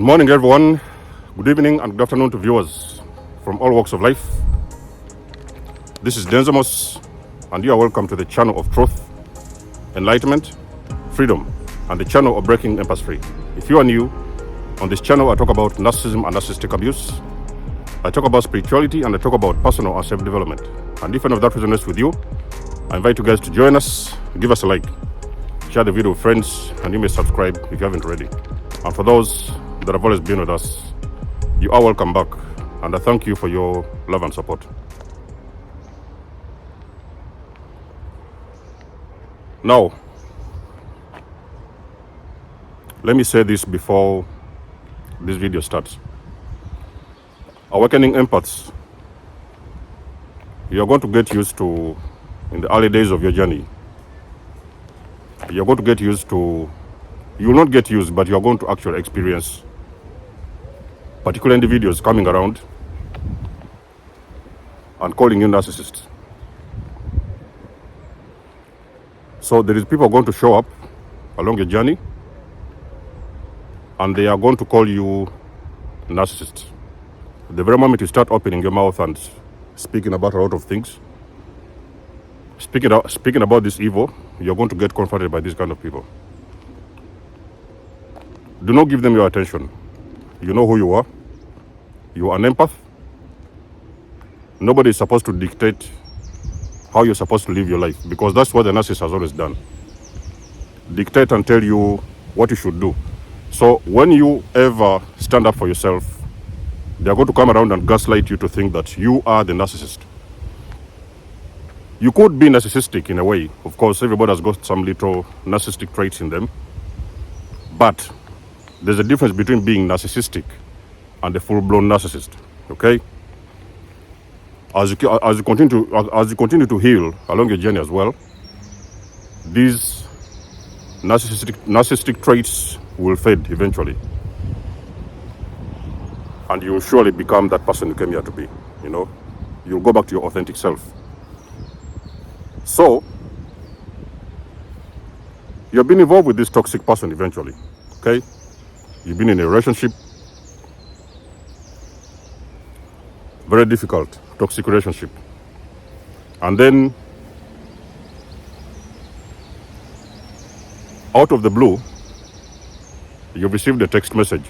Good morning, everyone. Good evening and good afternoon to viewers from all walks of life. This is nikymus, and you are welcome to the channel of truth, enlightenment, freedom, and the channel of breaking empathy. If you are new, on this channel I talk about narcissism and narcissistic abuse. I talk about spirituality and I talk about personal and self-development. And if any of that resonates with you, I invite you guys to join us, give us a like, share the video with friends, and you may subscribe if you haven't already. And for those that have always been with us, you are welcome back, and I thank you for your love and support. Now, let me say this before this video starts. Awakening empaths, you're going to get used to, in the early days of your journey, you're going to get used to, you will not get used, but you're going to actually experience particular individuals coming around and calling you narcissists. So there is people going to show up along your journey and they are going to call you narcissists. The very moment you start opening your mouth and speaking about a lot of things, speaking about this evil, you're going to get confronted by these kind of people. Do not give them your attention. You know who you are. You are an empath. Nobody is supposed to dictate how you're supposed to live your life, because that's what the narcissist has always done. Dictate and tell you what you should do. So when you ever stand up for yourself, they're going to come around and gaslight you to think that you are the narcissist. You could be narcissistic in a way. Of course, everybody has got some little narcissistic traits in them. But there's a difference between being narcissistic and a full-blown narcissist, okay? As you continue to heal along your journey as well, these narcissistic traits will fade eventually. And you will surely become that person you came here to be, you know? You'll go back to your authentic self. So, you've been involved with this toxic person eventually, okay? You've been in a relationship, very difficult, toxic relationship. And then, out of the blue, you've received a text message.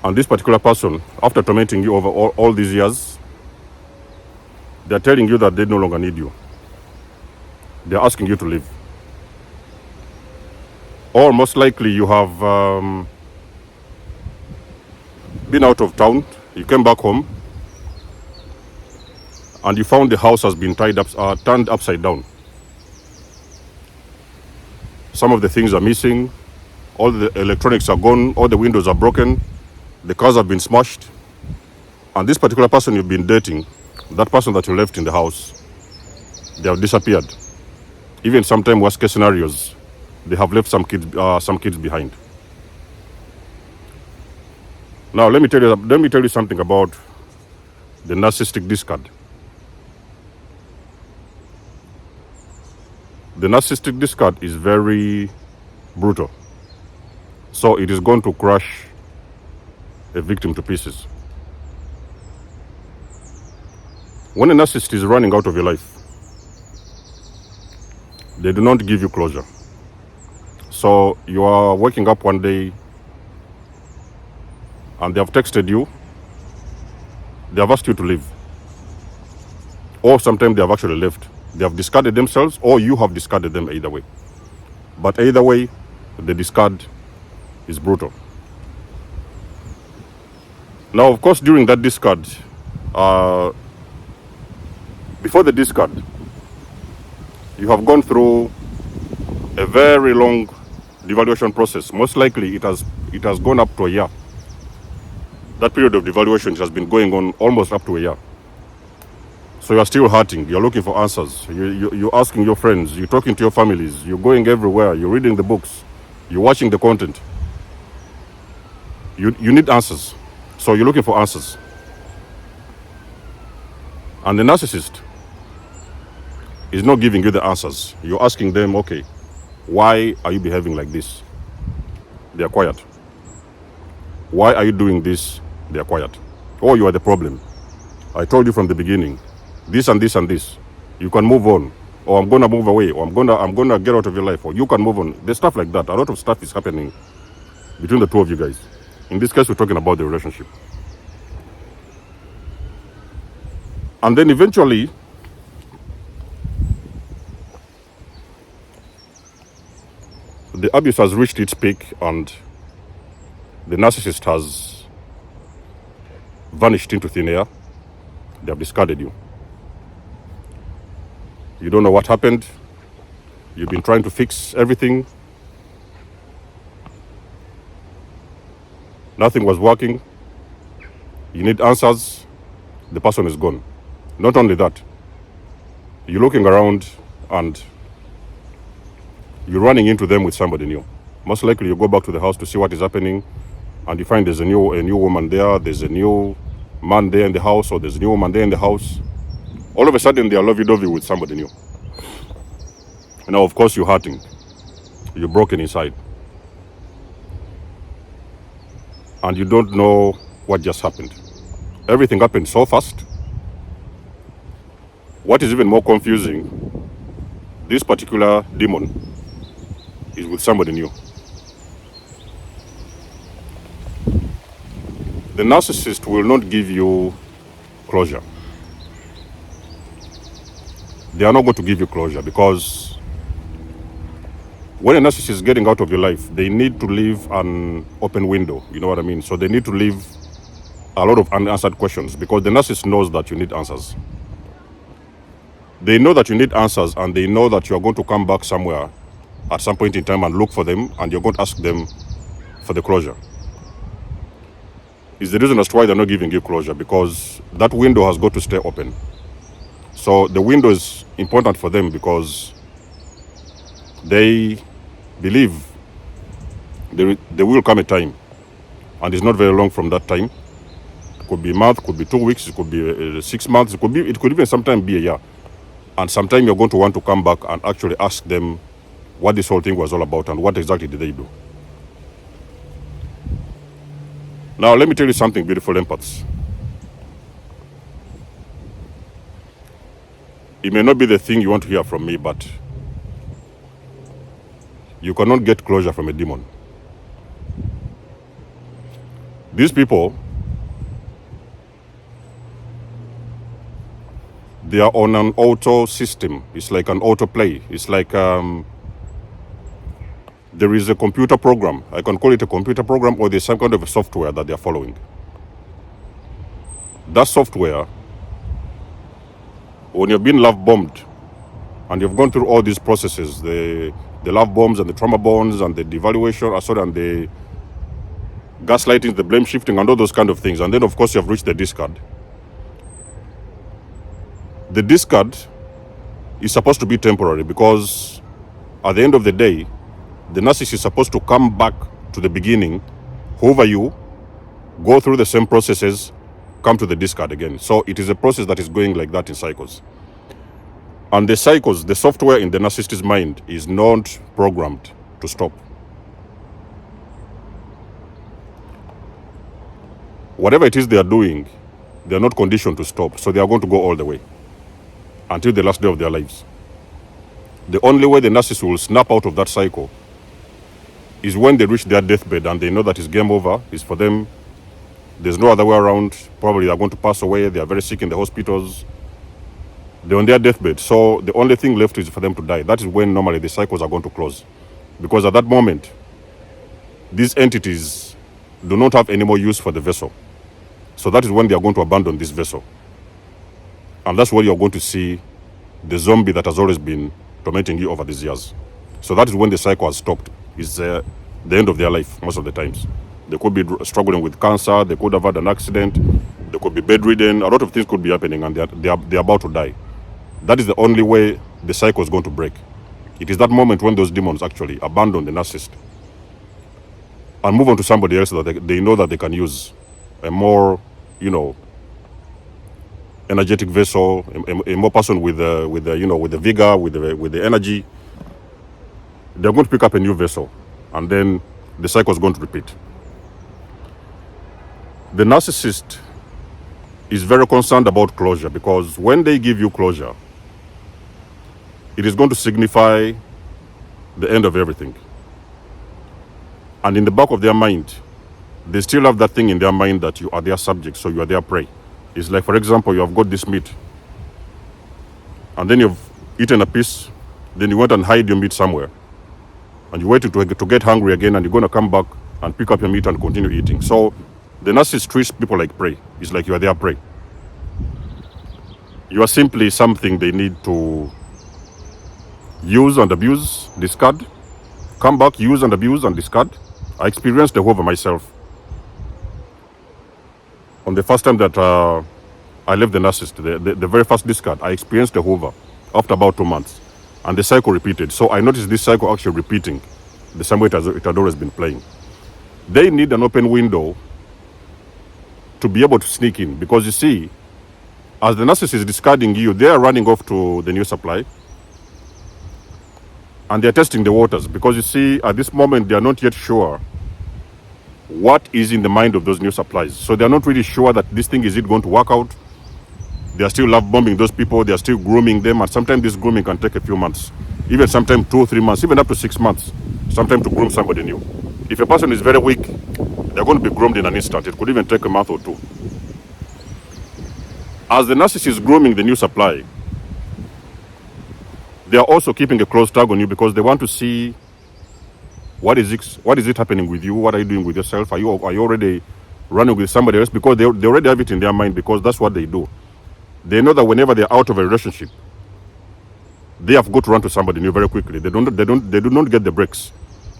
And this particular person, after tormenting you over all these years, they're telling you that they no longer need you. They're asking you to leave. Or most likely you have been out of town, you came back home, and you found the house has been turned upside down. Some of the things are missing, all the electronics are gone, all the windows are broken, the cars have been smashed. And this particular person you've been dating, that person that you left in the house, they have disappeared. Even sometimes worst case scenarios, they have left some kids behind. Now let me tell you something about the narcissistic discard. The narcissistic discard is very brutal. So it is going to crush a victim to pieces. When a narcissist is running out of your life, they do not give you closure. So you are waking up one day and they have texted you, they have asked you to leave. Or sometimes they have actually left. They have discarded themselves, or you have discarded them, either way. But either way, the discard is brutal. Now, of course, during that discard, before the discard, you have gone through a very long devaluation process. Most likely it has gone up to a year. That period of devaluation has been going on almost up to a year. So you are still hurting, you're looking for answers, you're asking your friends, you're talking to your families, you're going everywhere, you're reading the books, you're watching the content. You need answers. So you're looking for answers. And the narcissist is not giving you the answers. You're asking them, okay, why are you behaving like this? They are quiet. Why are you doing this? They are quiet. Oh, you are the problem. I told you from the beginning, this and this and this. You can move on, or I'm gonna move away, or I'm gonna get out of your life, or you can move on. There's stuff like that. A lot of stuff is happening between the two of you guys. In this case, we're talking about the relationship. And then eventually, the abuse has reached its peak and the narcissist has vanished into thin air. They have discarded you. You don't know what happened. You've been trying to fix everything. Nothing was working. You need answers. The person is gone. Not only that, you're looking around and you're running into them with somebody new. Most likely you go back to the house to see what is happening and you find there's a new woman there, there's a new man there in the house, or there's a new woman there in the house. All of a sudden they are lovey-dovey with somebody new. Now, of course, you're hurting. You're broken inside. And you don't know what just happened. Everything happened so fast. What is even more confusing, this particular demon is with somebody new. The narcissist will not give you closure. They are not going to give you closure because when a narcissist is getting out of your life, they need to leave an open window. You know what I mean? So they need to leave a lot of unanswered questions because the narcissist knows that you need answers. They know that you need answers and they know that you are going to come back somewhere at some point in time and look for them and you're going to ask them for the closure. It's the reason as to why they're not giving you closure, because that window has got to stay open. So the window is important for them because they believe there will come a time, and it's not very long from that time. It could be a month, could be 2 weeks, it could be 6 months, it could even sometimes be a year. And sometime you're going to want to come back and actually ask them what this whole thing was all about and what exactly did they do. Now, let me tell you something, beautiful empaths. It may not be the thing you want to hear from me, but you cannot get closure from a demon. These people, they are on an auto system. It's like an autoplay. It's like there is a computer program. I can call it a computer program, or there's some kind of a software that they are following. That software, when you've been love bombed and you've gone through all these processes, the love bombs and the trauma bonds and the devaluation, and the gaslighting, the blame shifting, and all those kind of things, and then of course you have reached the discard. The discard is supposed to be temporary because at the end of the day, the narcissist is supposed to come back to the beginning, hoover you, go through the same processes, come to the discard again. So it is a process that is going like that in cycles. And the cycles, the software in the narcissist's mind is not programmed to stop. Whatever it is they are doing, they are not conditioned to stop. So they are going to go all the way until the last day of their lives. The only way the narcissist will snap out of that cycle is when they reach their deathbed and they know that it's game over, it's for them. There's no other way around. Probably they're going to pass away. They are very sick in the hospitals. They're on their deathbed. So the only thing left is for them to die. That is when normally the cycles are going to close. Because at that moment, these entities do not have any more use for the vessel. So that is when they are going to abandon this vessel. And that's where you're going to see the zombie that has always been tormenting you over these years. So that is when the cycle has stopped. It's the end of their life most of the times. They could be struggling with cancer. They could have had an accident. They could be bedridden. A lot of things could be happening and they're about to die. That is the only way the cycle is going to break. It is that moment when those demons actually abandon the narcissist and move on to somebody else that they know that they can use a more, energetic vessel, a more person with the vigor, with the energy. They're going to pick up a new vessel, and then the cycle is going to repeat. The narcissist is very concerned about closure, because when they give you closure, it is going to signify the end of everything. And in the back of their mind, they still have that thing in their mind that you are their subject, so you are their prey. It's like, for example, you have got this meat, and then you've eaten a piece, then you went and hide your meat somewhere, and you're waiting to get hungry again, and you're going to come back and pick up your meat and continue eating. So the narcissist treats people like prey. It's like you are their prey. You are simply something they need to use and abuse, discard, come back, use and abuse and discard. I experienced the hoover myself. On the first time that I left the narcissist, the very first discard, I experienced the hoover after about 2 months. And the cycle repeated. So I noticed this cycle actually repeating the same way it had always been playing. They need an open window to be able to sneak in. Because you see, as the narcissist is discarding you, they are running off to the new supply. And they're testing the waters. Because you see, at this moment, they are not yet sure what is in the mind of those new supplies. So they're not really sure that this thing, is it going to work out? They are still love bombing those people. They are still grooming them. And sometimes this grooming can take a few months. Even sometimes 2 or 3 months, even up to 6 months. Sometimes to groom somebody new. If a person is very weak, they're going to be groomed in an instant. It could even take a month or 2. As the narcissist is grooming the new supply, they are also keeping a close tag on you, because they want to see what is it happening with you? What are you doing with yourself? Are you already running with somebody else? Because they already have it in their mind, because that's what they do. They know that whenever they're out of a relationship, they have got to run to somebody new very quickly. They do not get the breaks.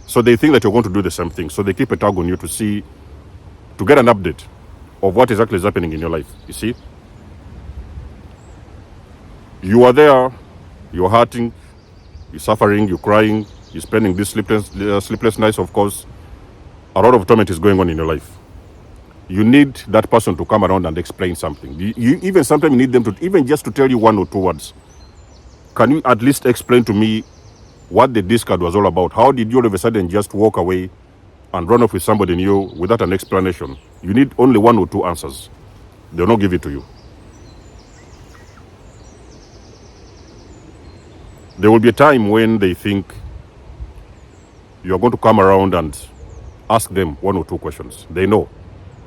So they think that you're going to do the same thing. So they keep a tag on you to get an update of what exactly is happening in your life. You see? You are there, you're hurting, you're suffering, you're crying, you're spending these sleepless nights, of course. A lot of torment is going on in your life. You need that person to come around and explain something. You even sometimes need them to, even just to tell you 1 or 2 words. Can you at least explain to me what the discard was all about? How did you all of a sudden just walk away and run off with somebody new without an explanation? You need only 1 or 2 answers. They'll not give it to you. There will be a time when they think you are going to come around and ask them 1 or 2 questions. They know.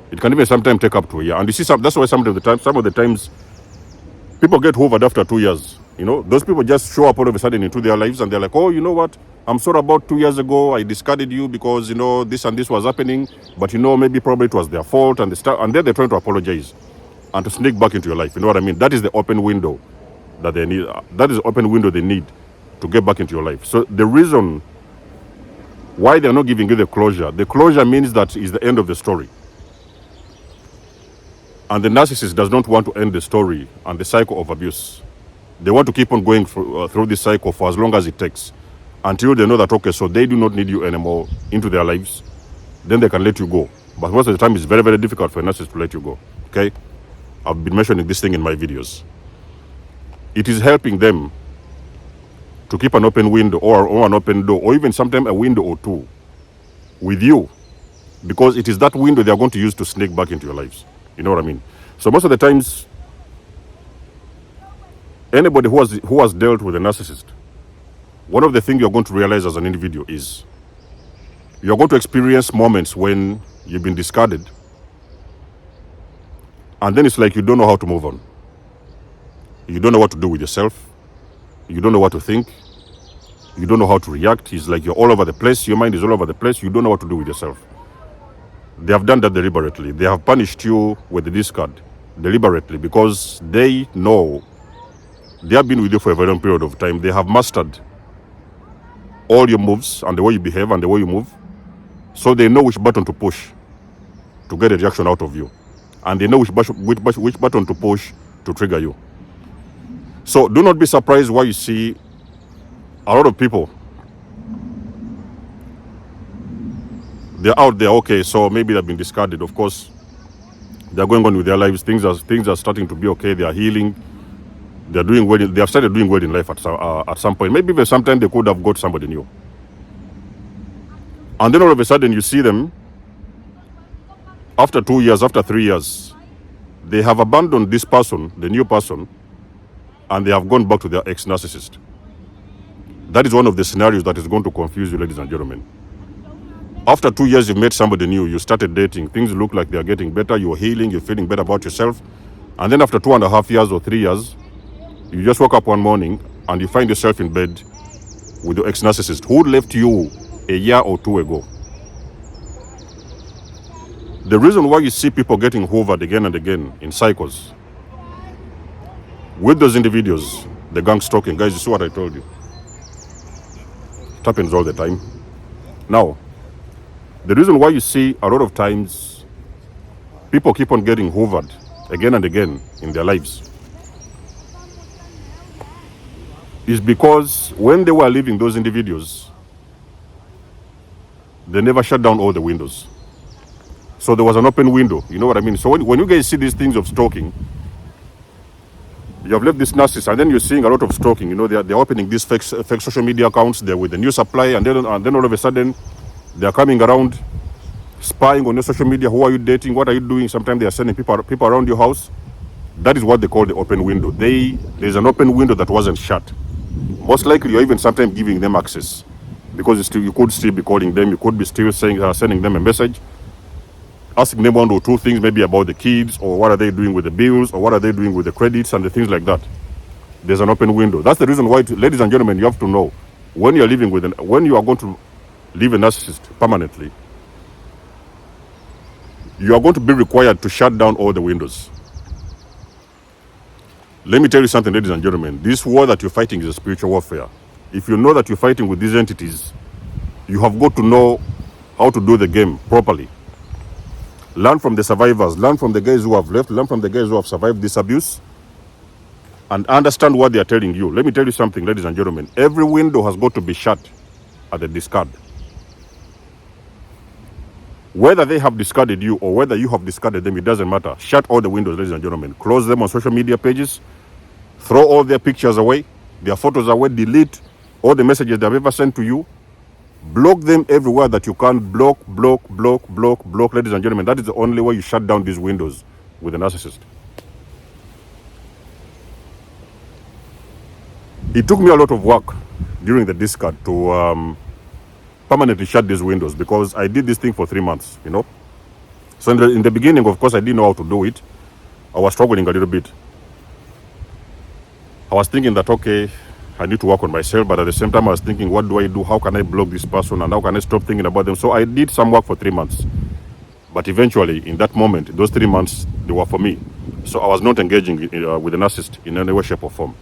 It can even sometimes take up to a year. And you see, that's why some of the times, people get hoovered after 2 years. You know, those people just show up all of a sudden into their lives, and they're like, oh, you know what? I'm sorry, about 2 years ago, I discarded you because, you know, this and this was happening. But, you know, maybe probably it was their fault. And then they're trying to apologize and to sneak back into your life. You know what I mean? That is the open window that they need. That is the open window they need to get back into your life. So the reason why they're not giving you the closure means that is the end of the story. And the narcissist does not want to end the story and the cycle of abuse. They want to keep on going through this cycle for as long as it takes, until they know that, okay, so they do not need you anymore into their lives. Then they can let you go. But most of the time, it's very, very difficult for a narcissist to let you go. Okay? I've been mentioning this thing in my videos. It is helping them to keep an open window or an open door, or even sometimes a window or 2 with you, because it is that window they are going to use to sneak back into your lives. You know what I mean? So most of the times, anybody who has dealt with a narcissist, one of the things you're going to realize as an individual is you're going to experience moments when you've been discarded, and then it's like you don't know how to move on. You don't know what to do with yourself. You don't know what to think. You don't know how to react. It's like you're all over the place. Your mind is all over the place. You don't know what to do with yourself. They have done that deliberately. They have punished you with the discard deliberately, because they know they have been with you for a very long period of time. They have mastered all your moves and the way you behave and the way you move. So they know which button to push to get a reaction out of you. And they know which button to push to trigger you. So do not be surprised why you see a lot of people, they're out there, okay, so maybe they've been discarded. Of course, they're going on with their lives. Things are starting to be okay. They are healing. They're doing well. They have started doing well in life at some point. Maybe even sometime they could have got somebody new. And then all of a sudden you see them after 2 years, after 3 years, they have abandoned this person, the new person, and they have gone back to their ex-narcissist. That is one of the scenarios that is going to confuse you, ladies and gentlemen. After 2 years, you've met somebody new, you started dating, things look like they are getting better, you're healing, you're feeling better about yourself. And then after 2.5 years or 3 years, you just woke up one morning and you find yourself in bed with your ex-narcissist who left you a year or two ago. The reason why you see people getting hoovered again and again in cycles with those individuals, the gang stalking, guys, you see what I told you. It happens all the time. Now, the reason why you see a lot of times people keep on getting hoovered again and again in their lives is because when they were leaving those individuals, they never shut down all the windows. So there was an open window, you know what I mean? So when you guys see these things of stalking, you have left this narcissist and then you're seeing a lot of stalking. You know, they're opening these fake social media accounts, they're with the new supply, and then all of a sudden, they're coming around, spying on your social media. Who are you dating? What are you doing? Sometimes they are sending people around your house. That is what they call the open window. There's an open window that wasn't shut. Most likely, you're even sometimes giving them access because you could still be calling them. You could be still sending them a message, asking them one or two things, maybe about the kids, or what are they doing with the bills, or what are they doing with the credits and the things like that. There's an open window. That's the reason why, ladies and gentlemen, you have to know when you are going to leave a narcissist permanently, you are going to be required to shut down all the windows. Let me tell you something, ladies and gentlemen. This war that you're fighting is a spiritual warfare. If you know that you're fighting with these entities, you have got to know how to do the game properly. Learn from the survivors, learn from the guys who have left, learn from the guys who have survived this abuse, and understand what they are telling you. Let me tell you something, ladies and gentlemen. Every window has got to be shut at the discard. Whether they have discarded you or whether you have discarded them, it doesn't matter. Shut all the windows, ladies and gentlemen. Close them on social media pages. Throw all their pictures away, their photos away, delete all the messages they've ever sent to you. Block them everywhere that you can. Block, ladies and gentlemen. That is the only way you shut down these windows with a narcissist. It took me a lot of work during the discard to permanently shut these windows because I did this thing for 3 months, you know. So in the beginning, of course, I didn't know how to do it. I was struggling a little bit. I was thinking that, okay, I need to work on myself, but at the same time I was thinking, what do I do? How can I block this person and how can I stop thinking about them? So I did some work for 3 months. But eventually, in that moment, those 3 months, they were for me. So I was not engaging with the narcissist in any way, shape or form.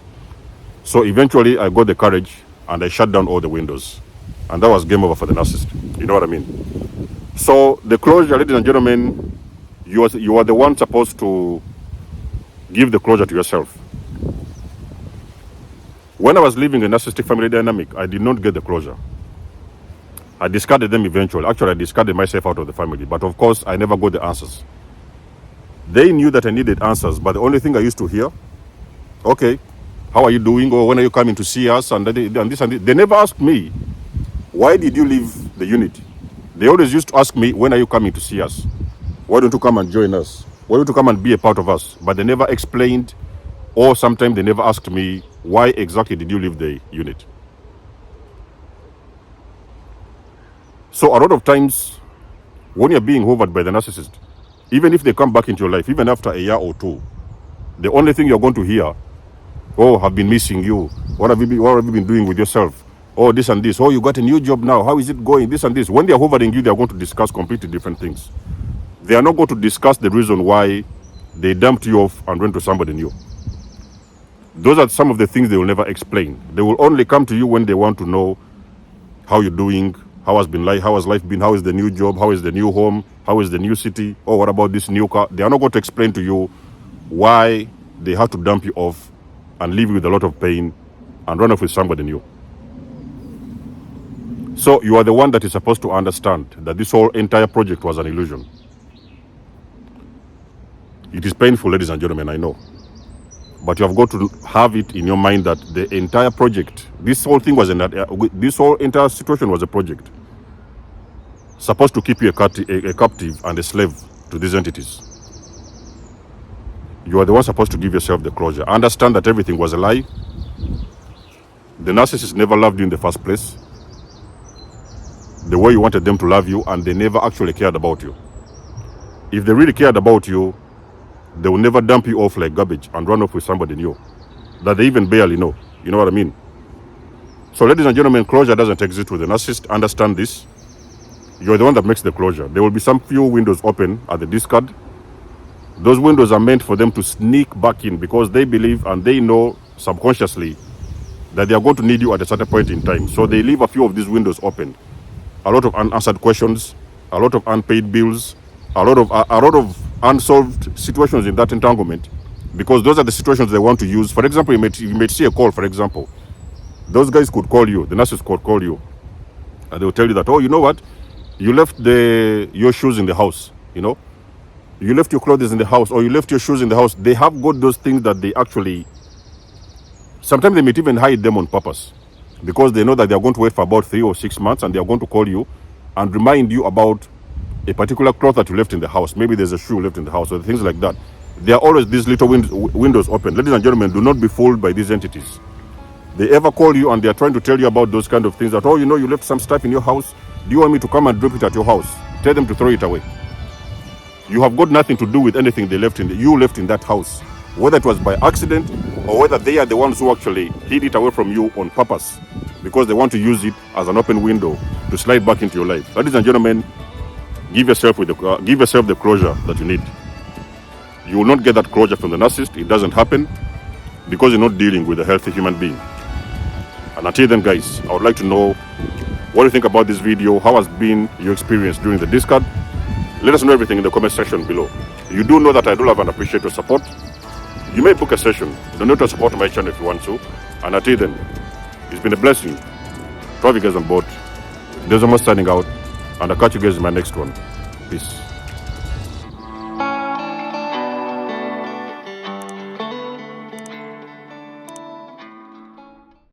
So eventually I got the courage and I shut down all the windows. And that was game over for the narcissist. You know what I mean? So the closure, ladies and gentlemen, you are the one supposed to give the closure to yourself. When I was living a narcissistic family dynamic, I did not get the closure. I discarded them eventually. Actually, I discarded myself out of the family. But of course, I never got the answers. They knew that I needed answers, but the only thing I used to hear, okay, how are you doing? Or when are you coming to see us? And this and this. They never asked me, why did you leave the unit? They always used to ask me, when are you coming to see us? Why don't you come and join us? Why don't you come and be a part of us? But they never explained, or sometimes they never asked me, why exactly did you leave the unit? So a lot of times, when you're being hoovered by the narcissist, even if they come back into your life, even after a year or two, the only thing you're going to hear, oh, I've been missing you. What have you been doing with yourself? Oh, this and this. Oh, you got a new job now. How is it going? This and this. When they're hovering you, they're going to discuss completely different things. They are not going to discuss the reason why they dumped you off and went to somebody new. Those are some of the things they will never explain. They will only come to you when they want to know how you're doing, how has life been, how is the new job, how is the new home, how is the new city, or what about this new car. They are not going to explain to you why they had to dump you off and leave you with a lot of pain and run off with somebody new. So you are the one that is supposed to understand that this whole entire project was an illusion. It is painful, ladies and gentlemen, I know. But you have got to have it in your mind that the entire project, this whole entire situation was a project. supposed to keep you a captive and a slave to these entities. You are the one supposed to give yourself the closure. Understand that everything was a lie. The narcissist never loved you in the first place, the way you wanted them to love you, and they never actually cared about you. If they really cared about you, they will never dump you off like garbage and run off with somebody new that they even barely know. You know what I mean? So, ladies and gentlemen, closure doesn't exist with the narcissist. Understand this. You're the one that makes the closure. There will be some few windows open at the discard. Those windows are meant for them to sneak back in because they believe and they know subconsciously that they are going to need you at a certain point in time. So they leave a few of these windows open. A lot of unanswered questions, a lot of unpaid bills, a lot of unsolved situations in that entanglement, because those are the situations they want to use. For example, you may see a call, for example. Those guys could call you, the nurses could call you, and they will tell you that, oh, you know what? You left your shoes in the house, you know? You left your clothes in the house, or you left your shoes in the house. They have got those things that they actually, sometimes they may even hide them on purpose, because they know that they are going to wait for about 3 or 6 months and they are going to call you and remind you about a particular cloth that you left in the house. Maybe there's a shoe left in the house or things like that. There are always these little windows open. Ladies and gentlemen, do not be fooled by these entities. They ever call you and they are trying to tell you about those kind of things that, oh, you know, you left some stuff in your house. Do you want me to come and drop it at your house? Tell them to throw it away. You have got nothing to do with anything you left in that house, whether it was by accident or whether they are the ones who actually hid it away from you on purpose because they want to use it as an open window to slide back into your life. Ladies and gentlemen, give yourself the closure that you need. You will not get that closure from the narcissist. It doesn't happen because you're not dealing with a healthy human being. And until then, guys, I would like to know what you think about this video. How has been your experience during the discard? Let us know everything in the comment section below. You do know that I do love and appreciate your support. You may book a session. Donate to support my channel if you want to. And until then, it's been a blessing to have you guys on board. There's almost signing out, and I'll catch you guys in my next one. Peace.